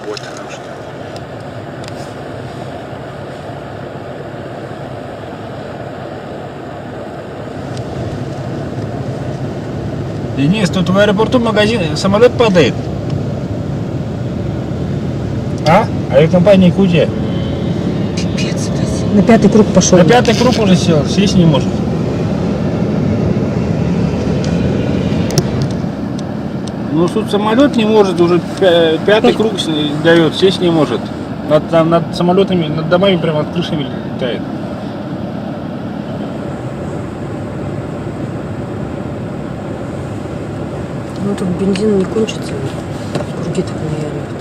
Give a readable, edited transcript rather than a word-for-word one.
Вот оно что. Денис, тут в аэропорту магазин, самолет падает. А? Авиакомпания Кутия. Пипец, это На 5-й круг пошел. На 5-й круг уже сел, сесть не может. Ну тут самолет не может, уже 5-й круг дает, сесть не может. Над самолетами, над домами прямо над крышами летает. Ну тут бензин не кончится. Круги так наяривают.